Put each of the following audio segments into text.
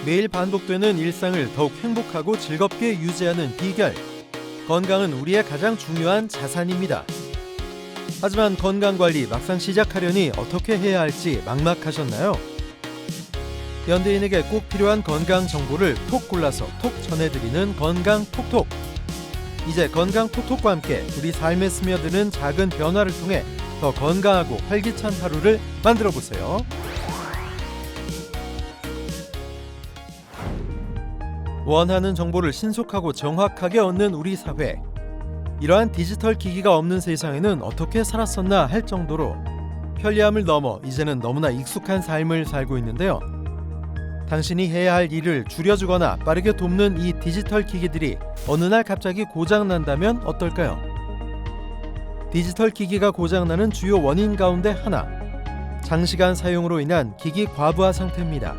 매일 반복되는 일상을 더욱 행복하고 즐겁게 유지하는 비결. 건강은 우리의 가장 중요한 자산입니다. 하지만 건강관리 막상 시작하려니 어떻게 해야 할지 막막하셨나요? 현대인에게 꼭 필요한 건강 정보를 톡 골라서 톡 전해드리는 건강 톡톡. 이제 건강 톡톡과 함께 우리 삶에 스며드는 작은 변화를 통해 더 건강하고 활기찬 하루를 만들어 보세요. 원하는 정보를 신속하고 정확하게 얻는 우리 사회. 이러한 디지털 기기가 없는 세상에는 어떻게 살았었나 할 정도로 편리함을 넘어 이제는 너무나 익숙한 삶을 살고 있는데요. 당신이 해야 할 일을 줄여주거나 빠르게 돕는 이 디지털 기기들이 어느 날 갑자기 고장난다면 어떨까요? 디지털 기기가 고장나는 주요 원인 가운데 하나, 장시간 사용으로 인한 기기 과부하 상태입니다.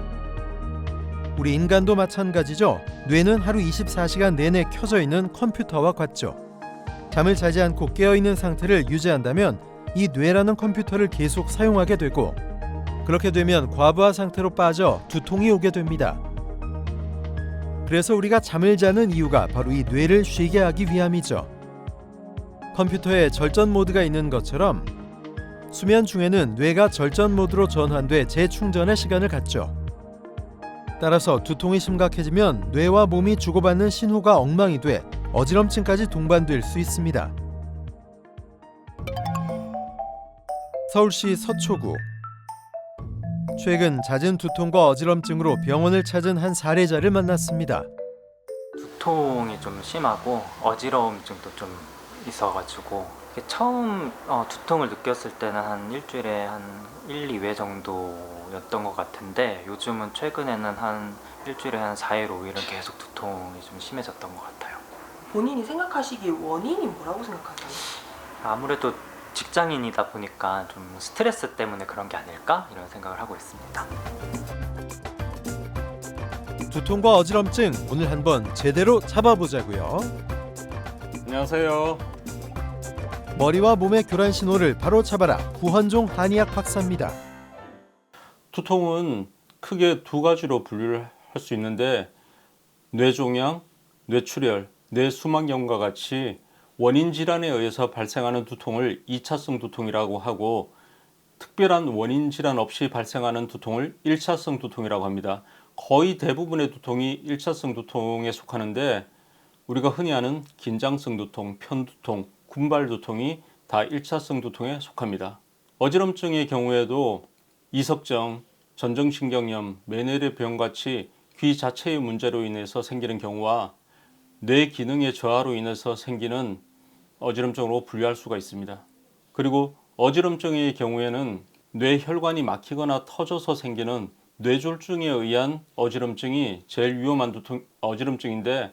우리 인간도 마찬가지죠. 뇌는 하루 24시간 내내 켜져 있는 컴퓨터와 같죠. 잠을 자지 않고 깨어있는 상태를 유지한다면 이 뇌라는 컴퓨터를 계속 사용하게 되고, 그렇게 되면 과부하 상태로 빠져 두통이 오게 됩니다. 그래서 우리가 잠을 자는 이유가 바로 이 뇌를 쉬게 하기 위함이죠. 컴퓨터에 절전 모드가 있는 것처럼 수면 중에는 뇌가 절전 모드로 전환돼 재충전의 시간을 갖죠. 따라서 두통이 심각해지면 뇌와 몸이 주고받는 신호가 엉망이 돼 어지럼증까지 동반될 수 있습니다. 서울시 서초구. 최근 잦은 두통과 어지럼증으로 병원을 찾은 한 사례자를 만났습니다. 두통이 좀 심하고 어지러움증도 좀 있어가지고 처음 두통을 느꼈을 때는 한 일주일에 한 1, 2회 정도였던 것 같은데, 요즘은 최근에는 한 일주일에 한 4일, 5일은 계속 두통이 좀 심해졌던 것 같아요. 본인이 생각하시기에 원인이 뭐라고 생각하세요? 아무래도 직장인이다 보니까 좀 스트레스 때문에 그런 게 아닐까? 이런 생각을 하고 있습니다. 두통과 어지럼증 오늘 한번 제대로 잡아보자고요. 안녕하세요. 머리와 몸의 교란 신호를 바로 잡아라. 구헌종 한의학 박사입니다. 두통은 크게 두 가지로 분류를 할 수 있는데, 뇌종양, 뇌출혈, 뇌수막염과 같이 원인 질환에 의해서 발생하는 두통을 2차성 두통이라고 하고, 특별한 원인 질환 없이 발생하는 두통을 1차성 두통이라고 합니다. 거의 대부분의 두통이 1차성 두통에 속하는데, 우리가 흔히 아는 긴장성 두통, 편두통, 군발 두통이 다 1차성 두통에 속합니다. 어지럼증의 경우에도 이석증, 전정신경염, 메니에르병 같이 귀 자체의 문제로 인해서 생기는 경우와 뇌 기능의 저하로 인해서 생기는 어지럼증으로 분류할 수가 있습니다. 그리고 어지럼증의 경우에는 뇌혈관이 막히거나 터져서 생기는 뇌졸중에 의한 어지럼증이 제일 위험한 어지럼증인데,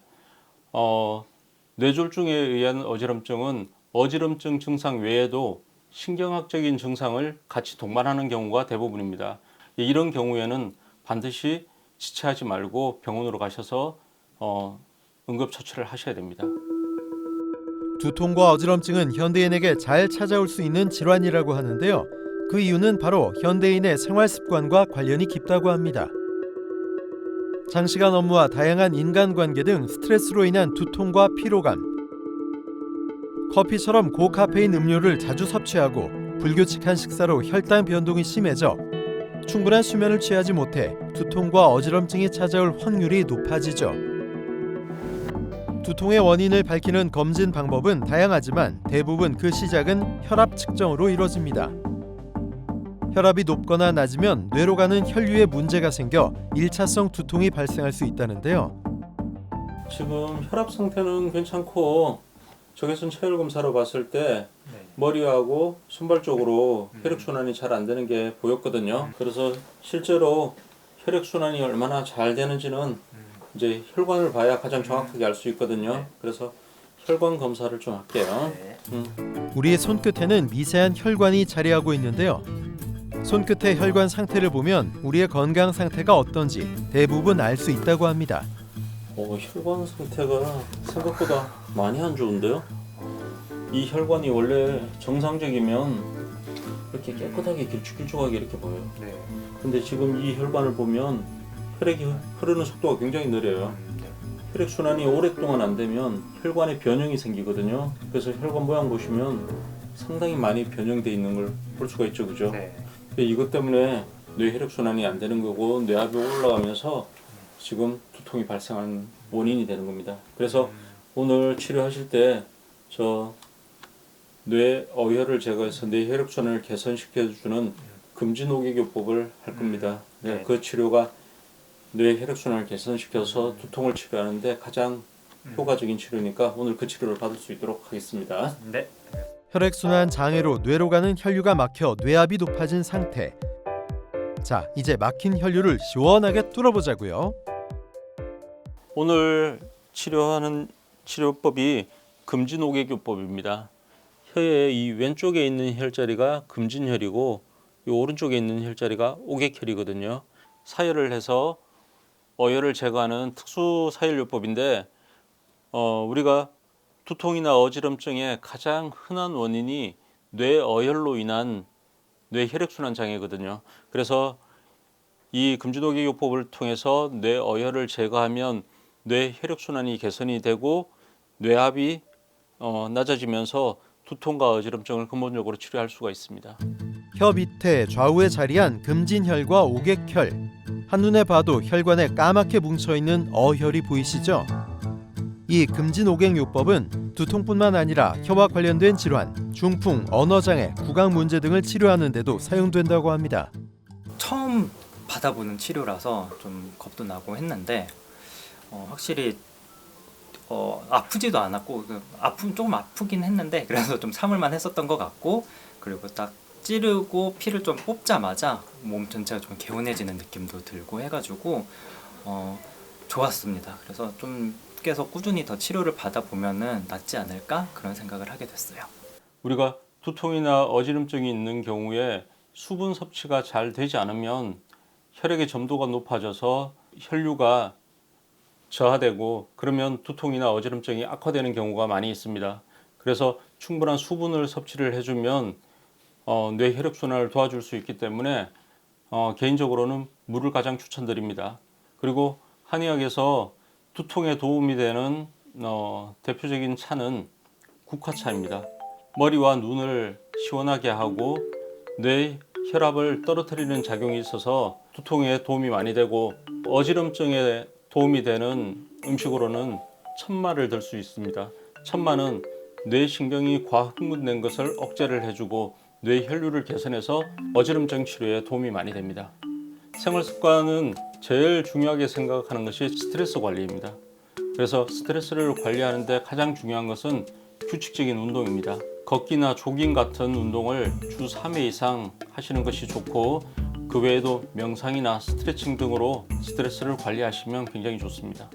뇌졸중에 의한 어지럼증은 어지럼증 증상 외에도 신경학적인 증상을 같이 동반하는 경우가 대부분입니다. 이런 경우에는 반드시 지체하지 말고 병원으로 가셔서 응급처치를 하셔야 됩니다. 두통과 어지럼증은 현대인에게 잘 찾아올 수 있는 질환이라고 하는데요. 그 이유는 바로 현대인의 생활 습관과 관련이 깊다고 합니다. 장시간 업무와 다양한 인간관계 등 스트레스로 인한 두통과 피로감, 커피처럼 고카페인 음료를 자주 섭취하고 불규칙한 식사로 혈당 변동이 심해져 충분한 수면을 취하지 못해 두통과 어지럼증이 찾아올 확률이 높아지죠. 두통의 원인을 밝히는 검진 방법은 다양하지만 대부분 그 시작은 혈압 측정으로 이루어집니다. 혈압이 높거나 낮으면 뇌로 가는 혈류에 문제가 생겨 1차성 두통이 발생할 수 있다는데요. 지금 혈압 상태는 괜찮고, 적외선 체열 검사로 봤을 때 머리하고 손발 쪽으로 혈액순환이 잘 안 되는 게 보였거든요. 그래서 실제로 혈액순환이 얼마나 잘 되는지는 이제 혈관을 봐야 가장 정확하게 알 수 있거든요. 그래서 혈관 검사를 좀 할게요. 우리의 손끝에는 미세한 혈관이 자리하고 있는데요. 손끝의 혈관 상태를 보면 우리의 건강 상태가 어떤지 대부분 알 수 있다고 합니다. 혈관 상태가 생각보다 많이 안 좋은데요? 이 혈관이 원래 정상적이면 이렇게 깨끗하게 길쭉길쭉하게 이렇게 보여요. 근데 지금 이 혈관을 보면 혈액이 흐르는 속도가 굉장히 느려요. 혈액 순환이 오랫동안 안 되면 혈관에 변형이 생기거든요. 그래서 혈관 모양 보시면 상당히 많이 변형돼 있는 걸 볼 수가 있죠, 그죠? 네. 이것 때문에 뇌 혈액 순환이 안 되는 거고 뇌압이 올라가면서 지금 두통이 발생하는 원인이 되는 겁니다. 그래서 오늘 치료하실 때 저 뇌 어혈을 제거해서 뇌 혈액 순환을 개선시켜주는 금진오개교법을 할 겁니다. 네, 네. 그 치료가 뇌 혈액 순환을 개선시켜서 두통을 치료하는데 가장 효과적인 치료니까 오늘 그 치료를 받을 수 있도록 하겠습니다. 네. 혈액순환 장애로 뇌로 가는 혈류가 막혀 뇌압이 높아진 상태. 자, 이제 막힌 혈류를 시원하게 뚫어보자고요. 오늘 치료하는 치료법이 금진오개교법입니다. 혀의 이 왼쪽에 있는 혈자리가 금진혈이고 이 오른쪽에 있는 혈자리가 오객혈이거든요. 사혈을 해서 어혈을 제거하는 특수 사혈요법인데 우리가 두통이나 어지럼증의 가장 흔한 원인이 뇌어혈로 인한 뇌혈액순환 장애거든요. 그래서 이 금진오개교법을 통해서 뇌어혈을 제거하면 뇌혈액순환이 개선이 되고 뇌압이 낮아지면서 두통과 어지럼증을 근본적으로 치료할 수가 있습니다. 혀 밑에 좌우에 자리한 금진혈과 오객혈. 한눈에 봐도 혈관에 까맣게 뭉쳐있는 어혈이 보이시죠? 이 금진오객요법은 두통뿐만 아니라 혀와 관련된 질환, 중풍, 언어장애, 구강 문제 등을 치료하는 데도 사용된다고 합니다. 처음 받아보는 치료라서 좀 겁도 나고 했는데 확실히 아프지도 않았고 조금 아프긴 했는데 그래서 좀 참을만 했었던 것 같고, 그리고 딱 찌르고 피를 좀 뽑자마자 몸 전체가 좀 개운해지는 느낌도 들고 해가지고 좋았습니다. 그래서 좀 계속 꾸준히 더 치료를 받아보면은 낫지 않을까 그런 생각을 하게 됐어요. 우리가 두통이나 어지럼증이 있는 경우에 수분 섭취가 잘 되지 않으면 혈액의 점도가 높아져서 혈류가 저하되고 그러면 두통이나 어지럼증이 악화되는 경우가 많이 있습니다. 그래서 충분한 수분을 섭취를 해주면 뇌 혈액순환을 도와줄 수 있기 때문에 개인적으로는 물을 가장 추천드립니다. 그리고 한의학에서 두통에 도움이 되는 대표적인 차는 국화차입니다. 머리와 눈을 시원하게 하고 뇌 혈압을 떨어뜨리는 작용이 있어서 두통에 도움이 많이 되고 어지럼증에 도움이 되는 음식으로는 천마를 들 수 있습니다. 천마는 뇌신경이 과흥분된 것을 억제를 해주고 뇌 혈류를 개선해서 어지럼증 치료에 도움이 많이 됩니다. 생활 습관은 제일 중요하게 생각하는 것이 스트레스 관리입니다. 그래서 스트레스를 관리하는데 가장 중요한 것은 규칙적인 운동입니다. 걷기나 조깅 같은 운동을 주 3회 이상 하시는 것이 좋고 그 외에도 명상이나 스트레칭 등으로 스트레스를 관리하시면 굉장히 좋습니다.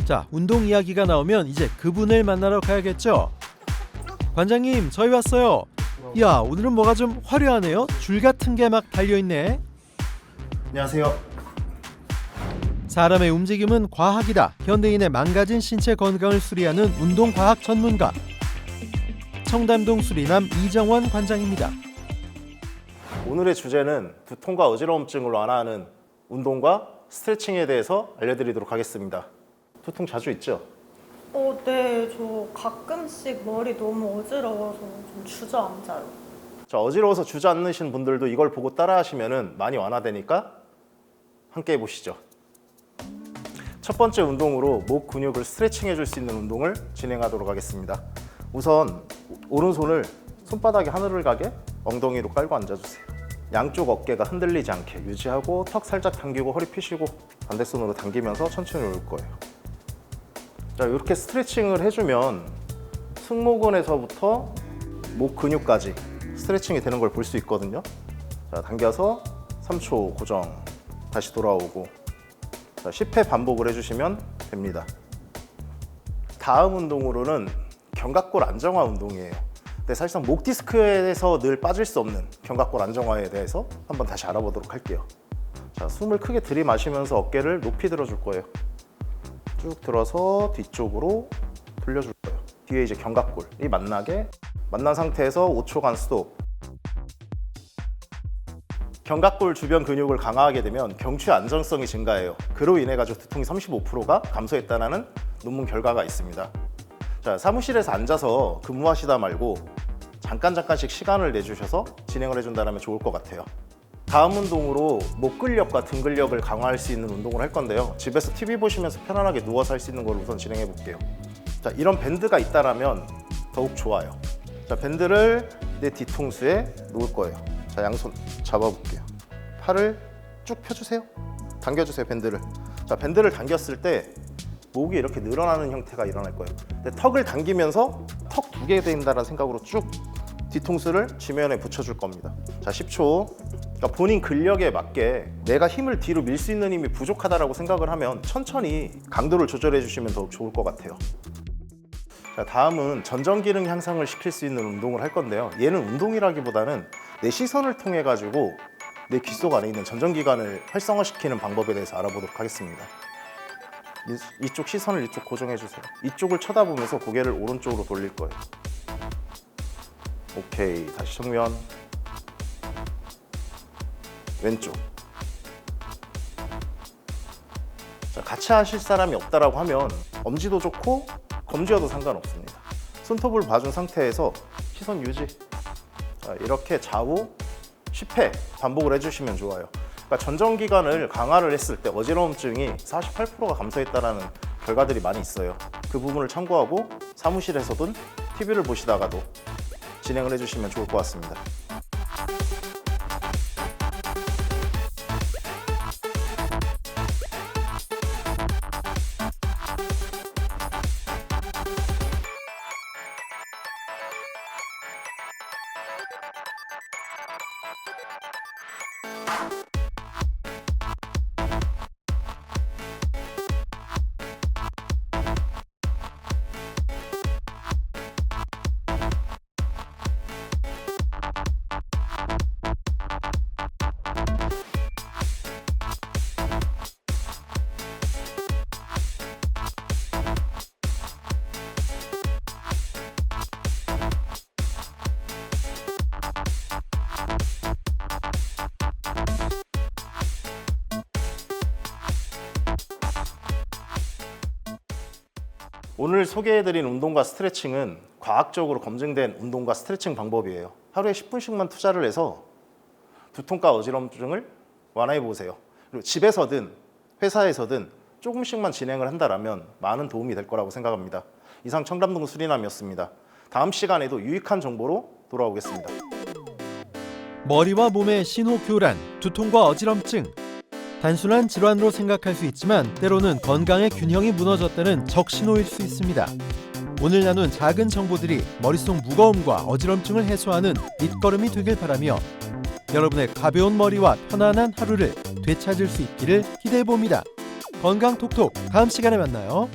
자, 운동 이야기가 나오면 이제 그분을 만나러 가야겠죠? 관장님, 저희 왔어요. 이야, 오늘은 뭐가 좀 화려하네요. 줄 같은 게 막 달려있네. 안녕하세요. 사람의 움직임은 과학이다. 현대인의 망가진 신체 건강을 수리하는 운동과학 전문가. 청담동 수리남 이정원 관장입니다. 오늘의 주제는 두통과 어지러움증을 완화하는 운동과 스트레칭에 대해서 알려드리도록 하겠습니다. 두통 자주 있죠? 네, 저 가끔씩 머리 너무 어지러워서 좀 주저앉아요. 자, 어지러워서 주저앉으신 분들도 이걸 보고 따라 하시면 많이 완화되니까 함께 해보시죠. 첫 번째 운동으로 목 근육을 스트레칭 해줄 수 있는 운동을 진행하도록 하겠습니다. 우선 오른손을 손바닥에 하늘을 가게 엉덩이로 깔고 앉아주세요. 양쪽 어깨가 흔들리지 않게 유지하고 턱 살짝 당기고 허리 펴시고 반대손으로 당기면서 천천히 올 거예요. 자, 이렇게 스트레칭을 해주면 승모근에서부터 목 근육까지 스트레칭이 되는 걸 볼 수 있거든요. 자, 당겨서 3초 고정, 다시 돌아오고, 자, 10회 반복을 해주시면 됩니다. 다음 운동으로는 견갑골 안정화 운동이에요. 근데 사실상 목 디스크에서 늘 빠질 수 없는 견갑골 안정화에 대해서 한번 다시 알아보도록 할게요. 자, 숨을 크게 들이마시면서 어깨를 높이 들어줄 거예요. 쭉 들어서 뒤쪽으로 돌려줄 거예요. 뒤에 이제 견갑골이 만난 상태에서 5초간 스톱. 견갑골 주변 근육을 강화하게 되면 경추의 안정성이 증가해요. 그로 인해 가지고 두통이 35%가 감소했다는 논문 결과가 있습니다. 자, 사무실에서 앉아서 근무하시다 말고 잠깐씩 시간을 내주셔서 진행을 해준다면 좋을 것 같아요. 다음 운동으로 목 근력과 등 근력을 강화할 수 있는 운동을 할 건데요. 집에서 TV 보시면서 편안하게 누워서 할 수 있는 걸 우선 진행해 볼게요. 자, 이런 밴드가 있다라면 더욱 좋아요. 자, 밴드를 내 뒤통수에 놓을 거예요. 자, 양손 잡아볼게요. 팔을 쭉 펴주세요. 당겨주세요, 밴드를. 자, 밴드를 당겼을 때 목이 이렇게 늘어나는 형태가 일어날 거예요. 근데 턱을 당기면서 턱 2개 된다는 생각으로 쭉 뒤통수를 지면에 붙여줄 겁니다. 자, 10초. 그러니까 본인 근력에 맞게 내가 힘을 뒤로 밀 수 있는 힘이 부족하다라고 생각을 하면 천천히 강도를 조절해 주시면 더욱 좋을 것 같아요. 자, 다음은 전정 기능 향상을 시킬 수 있는 운동을 할 건데요. 얘는 운동이라기보다는 내 시선을 통해 가지고 내 귓속 안에 있는 전정기관을 활성화시키는 방법에 대해서 알아보도록 하겠습니다. 이쪽 시선을 이쪽 고정해 주세요. 이쪽을 쳐다보면서 고개를 오른쪽으로 돌릴 거예요. 오케이, 다시 정면. 왼쪽. 자, 같이 하실 사람이 없다라고 하면 엄지도 좋고 검지여도 상관없습니다. 손톱을 봐준 상태에서 시선 유지. 자, 이렇게 좌우 10회 반복을 해주시면 좋아요. 그러니까 전정기관을 강화를 했을 때 어지러움증이 48%가 감소했다는 결과들이 많이 있어요. 그 부분을 참고하고 사무실에서든 TV를 보시다가도 진행을 해주시면 좋을 것 같습니다. 오늘 소개해드린 운동과 스트레칭은 과학적으로 검증된 운동과 스트레칭 방법이에요. 하루에 10분씩만 투자를 해서 두통과 어지럼증을 완화해 보세요. 그리고 집에서든 회사에서든 조금씩만 진행을 한다면 많은 도움이 될 거라고 생각합니다. 이상 청담동 수리남이었습니다. 다음 시간에도 유익한 정보로 돌아오겠습니다. 머리와 몸의 신호 교란, 두통과 어지럼증. 단순한 질환으로 생각할 수 있지만 때로는 건강의 균형이 무너졌다는 적신호일 수 있습니다. 오늘 나눈 작은 정보들이 머릿속 무거움과 어지럼증을 해소하는 밑거름이 되길 바라며 여러분의 가벼운 머리와 편안한 하루를 되찾을 수 있기를 기대해 봅니다. 건강톡톡 다음 시간에 만나요.